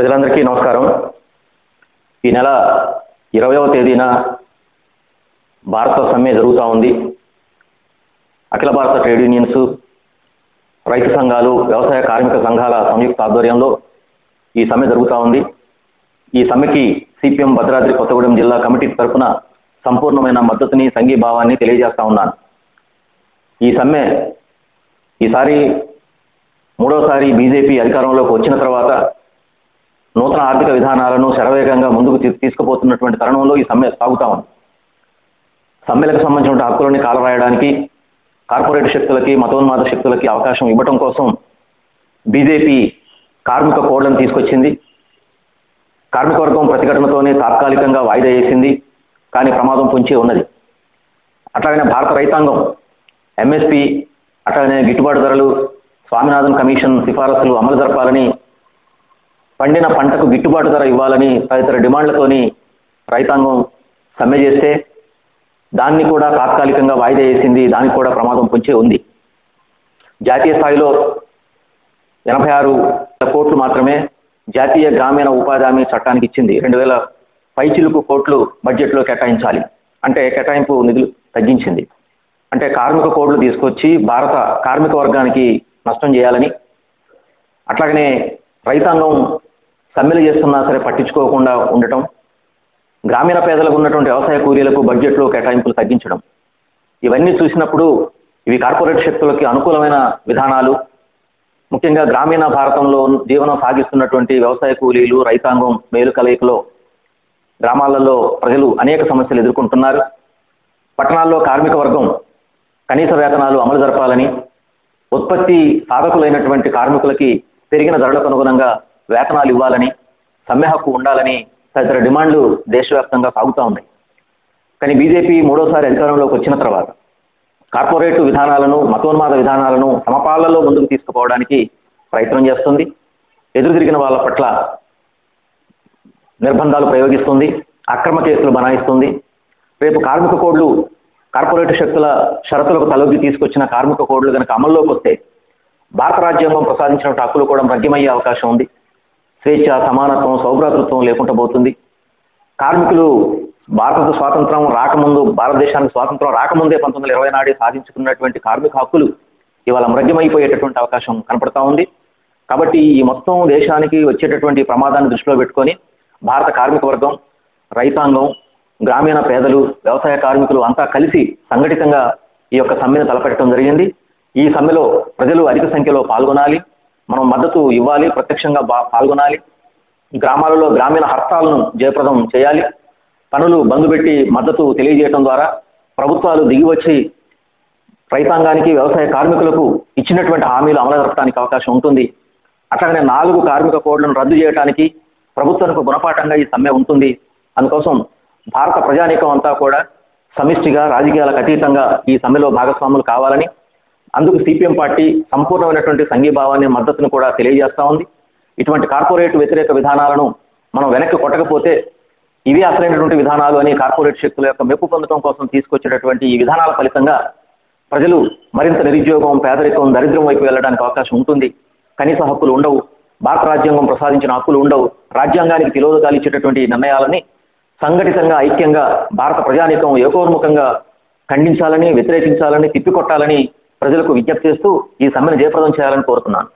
ప్రజలందరికీ నమస్కారం. ఈ నెల 20వ తేదీన భారత సమ్మె జరుగుతూ ఉంది. అఖిల భారత ట్రేడ్ యూనియన్స్, రైతు సంఘాలు, వ్యవసాయ కార్మిక సంఘాల సంయుక్త ఆధ్వర్యంలో ఈ సమ్మె జరుగుతూ ఉంది. ఈ సమ్మెకి సిపిఎం భద్రాద్రి కొత్తగూడెం జిల్లా కమిటీ తరఫున సంపూర్ణమైన మద్దతుని, సంఘీభావాన్ని తెలియజేస్తా ఉన్నాను. ఈ సమ్మె ఈసారి మూడోసారి బీజేపీ అధికారంలోకి వచ్చిన తర్వాత నూతన ఆర్థిక విధానాలను శరవేగంగా ముందుకు తీసుకుపోతున్నటువంటి తరుణంలో ఈ సమ్మె సాగుతా ఉంది. సమ్మెలకు సంబంధించిన హక్కులని కాలరాయడానికి కార్పొరేట్ శక్తులకి, మతోన్మాద శక్తులకి అవకాశం ఇవ్వటం కోసం బీజేపీ కార్మిక కోడ్లను తీసుకొచ్చింది. కార్మిక వర్గం ప్రతిఘటనతోనే తాత్కాలికంగా వాయిదా వేసింది, కానీ ప్రమాదం పొంచి ఉన్నది. అట్లాగనే భారత రైతాంగం ఎంఎస్పి, అట్లాగనే గిట్టుబాటు ధరలు, స్వామినాథన్ కమిషన్ సిఫారసులు అమలు జరపాలని, పండిన పంటకు గిట్టుబాటు ధర ఇవ్వాలని తదితర డిమాండ్లతోని రైతాంగం సమ్మె చేస్తే దాన్ని కూడా తాత్కాలికంగా వాయిదా వేసింది. దానికి కూడా ప్రమాదం పొంచే ఉంది. జాతీయ స్థాయిలో 86 కోట్లు మాత్రమే జాతీయ గ్రామీణ ఉపాధి హామీ చట్టానికి ఇచ్చింది. 2000 పైచిలుకు కోట్లు బడ్జెట్లో కేటాయించాలి అంటే కేటాయింపు నిధులు తగ్గించింది. అంటే కార్మిక కోడ్లు తీసుకొచ్చి భారత కార్మిక వర్గానికి నష్టం చేయాలని, అట్లాగనే రైతాంగం సమ్మెలు చేస్తున్నా సరే పట్టించుకోకుండా ఉండటం, గ్రామీణ పేదలకు ఉన్నటువంటి వ్యవసాయ కూలీలకు బడ్జెట్లో కేటాయింపులు తగ్గించడం, ఇవన్నీ చూసినప్పుడు ఇవి కార్పొరేట్ శక్తులకి అనుకూలమైన విధానాలు. ముఖ్యంగా గ్రామీణ భారతంలో జీవనం సాగిస్తున్నటువంటి వ్యవసాయ కూలీలు, రైతాంగం మేలు కలయికలో గ్రామాలలో ప్రజలు అనేక సమస్యలు ఎదుర్కొంటున్నారు. పట్టణాల్లో కార్మిక వర్గం కనీస వేతనాలు అమలు జరపాలని, ఉత్పత్తి సాధకులైనటువంటి కార్మికులకి పెరిగిన ధరలకు అనుగుణంగా వేతనాలు ఇవ్వాలని, సమ్మె హక్కు ఉండాలని తదితర డిమాండ్లు దేశవ్యాప్తంగా సాగుతూ ఉన్నాయి. కానీ బీజేపీ మూడోసారి అధికారంలోకి వచ్చిన తర్వాత కార్పొరేట్ విధానాలను, మతోన్మాద విధానాలను సమపాళ్లలో ముందుకు తీసుకుపోవడానికి ప్రయత్నం చేస్తుంది. ఎదురు తిరిగిన వాళ్ళ పట్ల నిర్బంధాలు ప్రయోగిస్తుంది, అక్రమ కేసులు బనాయిస్తుంది. రేపు కార్మిక కోడ్లు, కార్పొరేట్ శక్తుల షరతులకు తలొగ్గి తీసుకొచ్చిన కార్మిక కోడ్లు కనుక అమల్లోకి వస్తే భారత రాజ్యాంగం ప్రసాదించిన హక్కులు కూడా భగ్యమయ్యే అవకాశం ఉంది. స్వేచ్ఛ, సమానత్వం, సౌభ్రాతృత్వం లేకుండా పోతుంది. కార్మికులు భారత స్వాతంత్రం రాకముందు, భారతదేశానికి స్వాతంత్రం రాకముందే 1920 నాడే సాధించుకున్నటువంటి కార్మిక హక్కులు ఇవాళ మృగ్యమైపోయేటటువంటి అవకాశం కనపడతా ఉంది. కాబట్టి ఈ మొత్తం దేశానికి వచ్చేటటువంటి ప్రమాదాన్ని దృష్టిలో పెట్టుకొని భారత కార్మిక వర్గం, రైతాంగం, గ్రామీణ పేదలు, వ్యవసాయ కార్మికులు అంతా కలిసి సంఘటితంగా ఈ యొక్క సమ్మెను తలపెట్టడం జరిగింది. ఈ సమ్మెలో ప్రజలు అధిక సంఖ్యలో పాల్గొనాలి, మనం మద్దతు ఇవ్వాలి, ప్రత్యక్షంగా పాల్గొనాలి. గ్రామాలలో గ్రామీణ హర్తాలను జయప్రదం చేయాలి. పనులు బంద్ పెట్టి మద్దతు తెలియజేయడం ద్వారా ప్రభుత్వాలు దిగివచ్చి రైతాంగానికి, వ్యవసాయ కార్మికులకు ఇచ్చినటువంటి హామీలు అమలు జరపడానికి అవకాశం ఉంటుంది. అట్లాగనే 4 కార్మిక కోడ్లను రద్దు చేయడానికి ప్రభుత్వానికి గుణపాఠంగా ఈ సమ్మె ఉంటుంది. అందుకోసం భారత ప్రజానీకం అంతా కూడా సమిష్టిగా, రాజకీయాలకు అతీతంగా ఈ సమ్మెలో భాగస్వాములు కావాలని, అందుకు సిపిఎం పార్టీ సంపూర్ణమైనటువంటి సంఘీభావాన్ని, మద్దతును కూడా తెలియజేస్తా ఉంది. ఇటువంటి కార్పొరేట్ వ్యతిరేక విధానాలను మనం వెనక్కి కొట్టకపోతే ఇవి అసలైనటువంటి విధానాలు అని కార్పొరేట్ శక్తుల యొక్క మెప్పు పొందడం కోసం తీసుకొచ్చేటటువంటి ఈ విధానాల ఫలితంగా ప్రజలు మరింత నిరుద్యోగం, పేదరికం, దరిద్రం వైపు వెళ్ళడానికి అవకాశం ఉంటుంది. కనీస హక్కులు ఉండవు, భారత రాజ్యాంగం ప్రసాదించిన హక్కులు ఉండవు. రాజ్యాంగానికి తిలోదకాలు ఇచ్చేటటువంటి నిర్ణయాలని సంఘటితంగా, ఐక్యంగా భారత ప్రజానీకం ఏకోన్ముఖంగా ఖండించాలని, వ్యతిరేకించాలని, తిప్పికొట్టాలని ప్రజలకు విజ్ఞప్తి చేస్తూ ఈ సమ్మెను జయప్రదం చేయాలని కోరుతున్నాను.